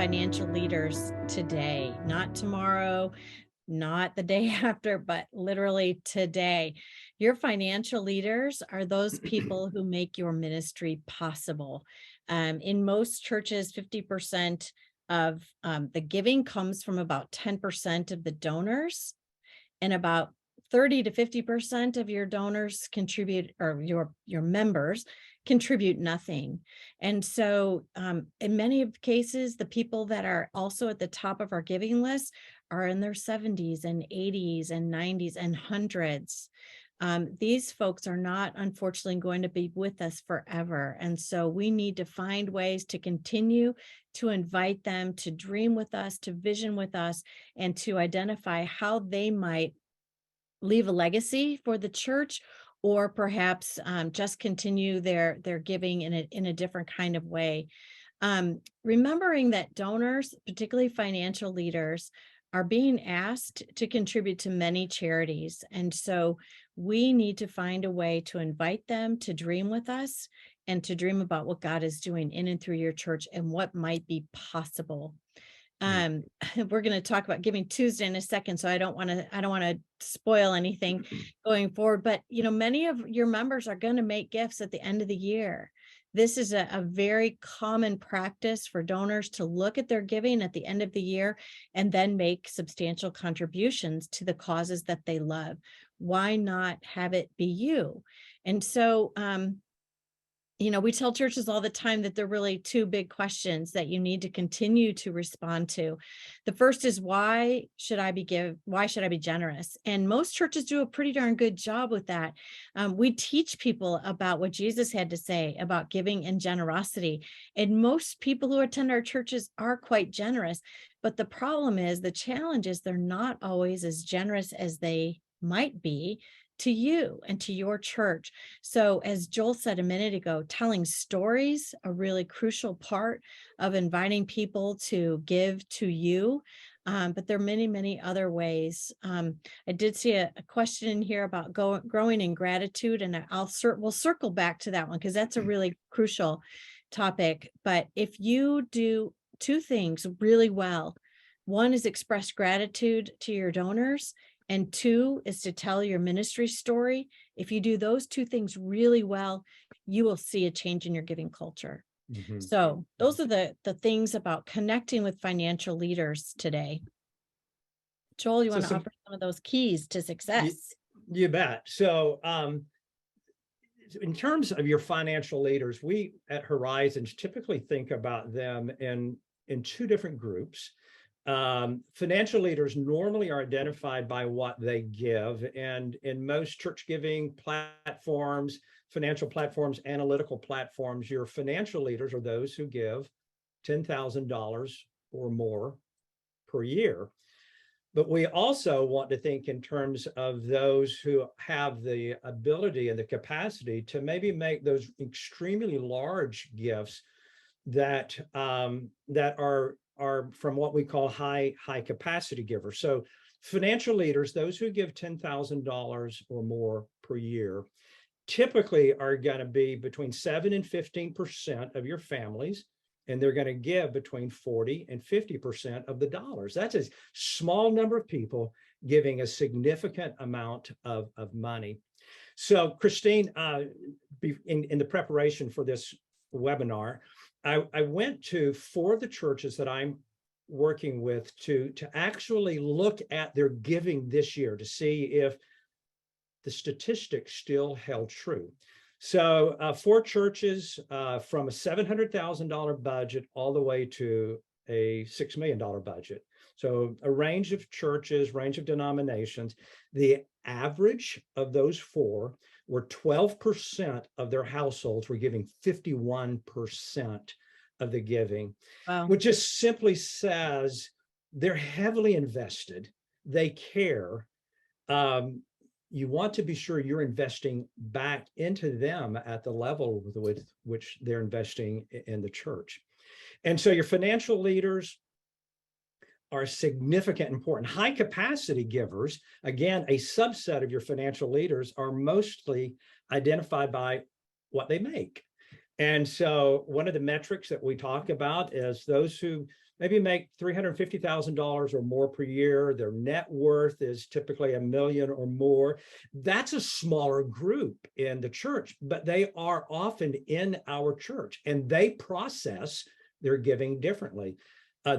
financial leaders today, not tomorrow, not the day after, but literally today. Your financial leaders are those people who make your ministry possible. In most churches, 50% of the giving comes from about 10% of the donors, and about 30 to 50% of your donors contribute, or your members contribute nothing. And so in many of cases, the people that are also at the top of our giving list are in their 70s and 80s and 90s and hundreds. These folks are not, unfortunately, going to be with us forever. And so we need to find ways to continue to invite them to dream with us, to vision with us, and to identify how they might leave a legacy for the church, or perhaps just continue their giving in a different kind of way. Remembering that donors, particularly financial leaders, are being asked to contribute to many charities. And so we need to find a way to invite them to dream with us and to dream about what God is doing in and through your church and what might be possible. Um, we're going to talk about Giving Tuesday in a second, so I don't want to spoil anything going forward. But many of your members are going to make gifts at the end of the year. This is a very common practice for donors to look at their giving at the end of the year and then make substantial contributions to the causes that they love. Why not have it be you? And so we tell churches all the time that there are really two big questions that you need to continue to respond to. The first is, why should I be generous? And most churches do a pretty darn good job with that. We teach people about what Jesus had to say about giving and generosity. And most people who attend our churches are quite generous. But the challenge is they're not always as generous as they might be to you and to your church. So as Joel said a minute ago, telling stories, a really crucial part of inviting people to give to you. But there are many, many other ways. I did see a question in here about growing in gratitude, and we'll circle back to that one because that's a really crucial topic. But if you do two things really well, one is express gratitude to your donors, and two is to tell your ministry story. If you do those two things really well, you will see a change in your giving culture. Mm-hmm. So those are the things about connecting with financial leaders today. Joel, you want to offer some of those keys to success? You bet. So in terms of your financial leaders, we at Horizons typically think about them in two different groups. Financial leaders normally are identified by what they give, and in most church giving platforms, financial platforms, analytical platforms, your financial leaders are those who give $10,000 or more per year. But we also want to think in terms of those who have the ability and the capacity to maybe make those extremely large gifts that are from what we call high capacity givers. So financial leaders, those who give $10,000 or more per year, typically are going to be between 7 and 15% of your families, and they're going to give between 40 and 50% of the dollars. That's a small number of people giving a significant amount of money. So Christine, in the preparation for this webinar, I went to 4 of the churches that I'm working with to actually look at their giving this year to see if the statistics still held true. So 4 churches from a $700,000 budget all the way to a $6 million budget. So a range of churches, range of denominations. The average of those 4 were 12% of their households were giving 51% of the giving. Wow. Which just simply says they're heavily invested. They care. You want to be sure you're investing back into them at the level with which they're investing in the church. And so your financial leaders are significant and important. High capacity givers, again, a subset of your financial leaders, are mostly identified by what they make. And so one of the metrics that we talk about is those who maybe make $350,000 or more per year. Their net worth is typically $1 million or more. That's a smaller group in the church, but they are often in our church and they process their giving differently.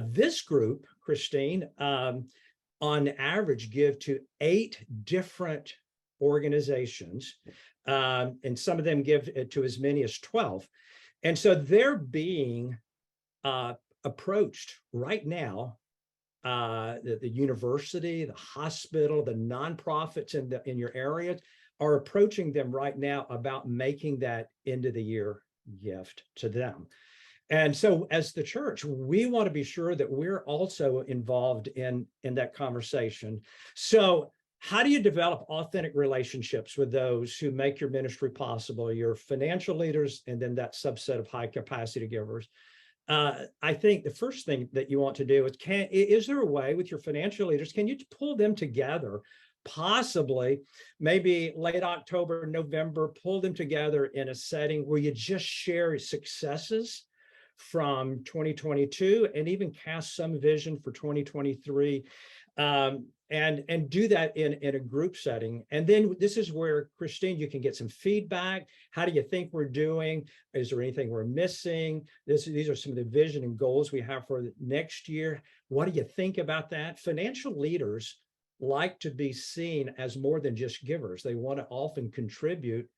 This group, Christine, on average give to 8 different organizations, and some of them give to as many as 12. And so they're being approached right now. The university, the hospital, the nonprofits in your area are approaching them right now about making that end of the year gift to them. And so as the church, we want to be sure that we're also involved in that conversation. So how do you develop authentic relationships with those who make your ministry possible, your financial leaders, and then that subset of high capacity givers? I think the first thing that you want to do is there a way with your financial leaders, can you pull them together? Possibly maybe late October, November, pull them together in a setting where you just share successes from 2022 and even cast some vision for 2023, and do that in a group setting. And then this is where, Christine, you can get some feedback. How do you think we're doing? Is there anything we're missing? These are some of the vision and goals we have for next year. What do you think about that? Financial leaders like to be seen as more than just givers. They want to often contribute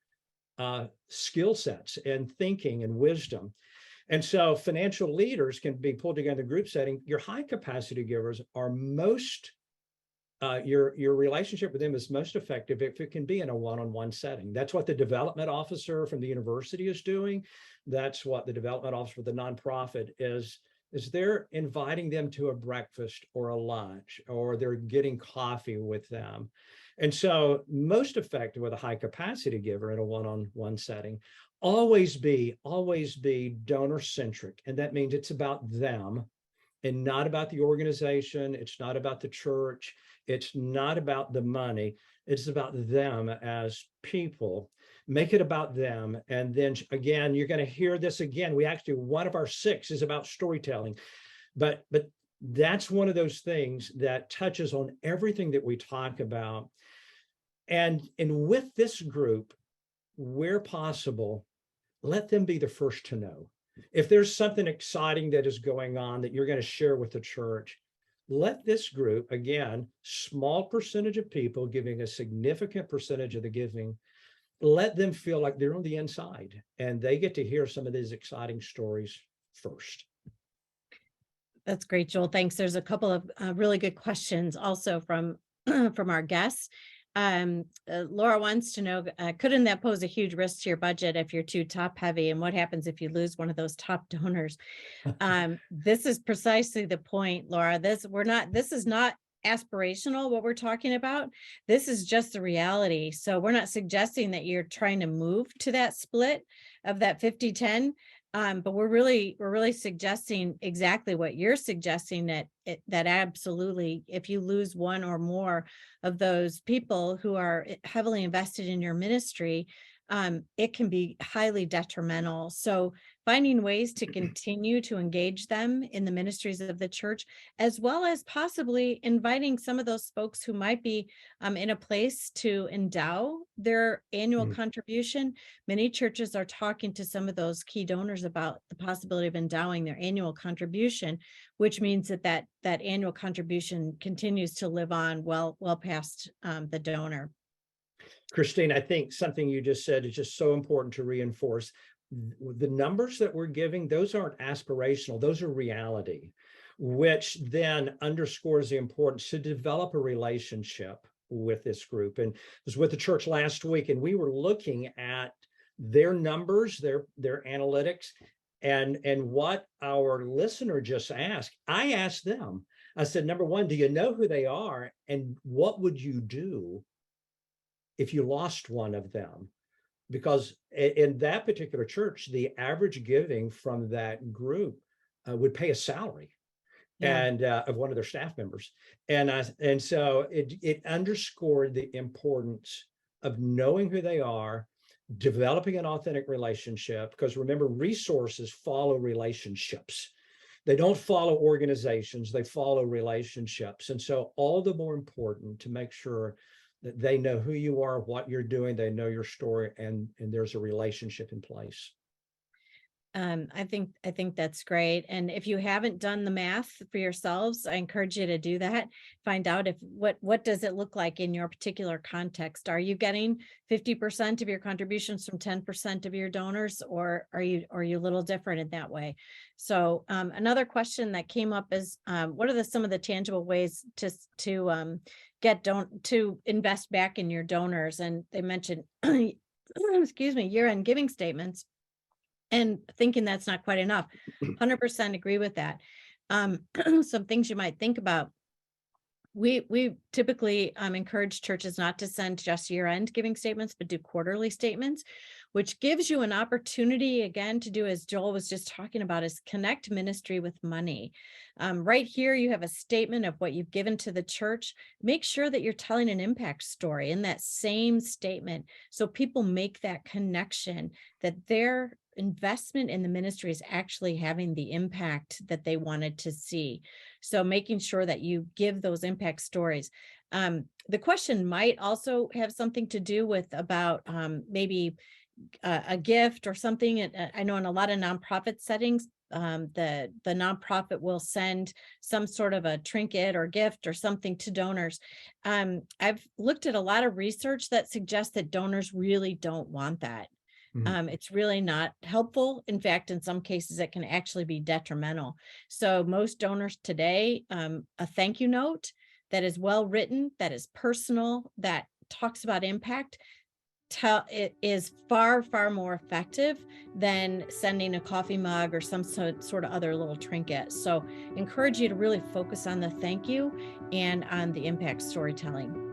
skill sets and thinking and wisdom. And so financial leaders can be pulled together in a group setting. Your high capacity givers are most, your relationship with them is most effective if it can be in a one-on-one setting. That's what the development officer from the university is doing. That's what the development officer for the nonprofit is they're inviting them to a breakfast or a lunch, or they're getting coffee with them. And so most effective with a high capacity giver in a one-on-one setting. Always be donor centric. And that means it's about them and not about the organization. It's not about the church. It's not about the money. It's about them as people. Make it about them. And then again, you're going to hear this again. One of our 6 is about storytelling, but that's one of those things that touches on everything that we talk about. And with this group, where possible, let them be the first to know. If there's something exciting that is going on that you're going to share with the church, let this group, again, small percentage of people giving a significant percentage of the giving, let them feel like they're on the inside and they get to hear some of these exciting stories first. That's great, Joel. Thanks. There's a couple of really good questions also from from our guests. Laura wants to know, couldn't that pose a huge risk to your budget if you're too top heavy? And what happens if you lose one of those top donors? This is precisely the point, Laura. This is not aspirational, what we're talking about. This is just the reality. So we're not suggesting that you're trying to move to that split of that 50-10. But we're really suggesting exactly what you're suggesting, that absolutely, if you lose one or more of those people who are heavily invested in your ministry, it can be highly detrimental. So finding ways to continue to engage them in the ministries of the church, as well as possibly inviting some of those folks who might be in a place to endow their annual contribution. Many churches are talking to some of those key donors about the possibility of endowing their annual contribution, which means that annual contribution continues to live on well past the donor. Christine, I think something you just said is just so important to reinforce. The numbers that we're giving, those aren't aspirational, those are reality, which then underscores the importance to develop a relationship with this group. And I was with the church last week, and we were looking at their numbers, their analytics, and what our listener just asked. I asked them, I said, number one, do you know who they are? And what would you do if you lost one of them? Because in that particular church, the average giving from that group would pay a salary and of one of their staff members. And so it underscored the importance of knowing who they are, developing an authentic relationship, because remember, resources follow relationships. They don't follow organizations, they follow relationships. And so all the more important to make sure that they know who you are, what you're doing, they know your story, and there's a relationship in place. I think that's great. And if you haven't done the math for yourselves, I encourage you to do that. Find out if what does it look like in your particular context? Are you getting 50% of your contributions from 10% of your donors, or are you a little different in that way? So another question that came up is what are some of the tangible ways to to invest back in your donors? And they mentioned excuse me, year-end giving statements, and thinking that's not quite enough. 100% agree with that. Some things you might think about. We typically encourage churches not to send just year-end giving statements, but do quarterly statements, which gives you an opportunity again to do, as Joel was just talking about, is connect ministry with money. Right here, you have a statement of what you've given to the church. Make sure that you're telling an impact story in that same statement, so people make that connection that their investment in the ministry is actually having the impact that they wanted to see. So making sure that you give those impact stories. The question might also have something to do with about maybe a gift or something. And I know in a lot of nonprofit settings, the nonprofit will send some sort of a trinket or gift or something to donors. I've looked at a lot of research that suggests that donors really don't want that. It's really not helpful. In fact, in some cases, it can actually be detrimental. So most donors today, a thank you note that is well written, that is personal, that talks about impact, it is far, far more effective than sending a coffee mug or some sort of other little trinket. So encourage you to really focus on the thank you and on the impact storytelling.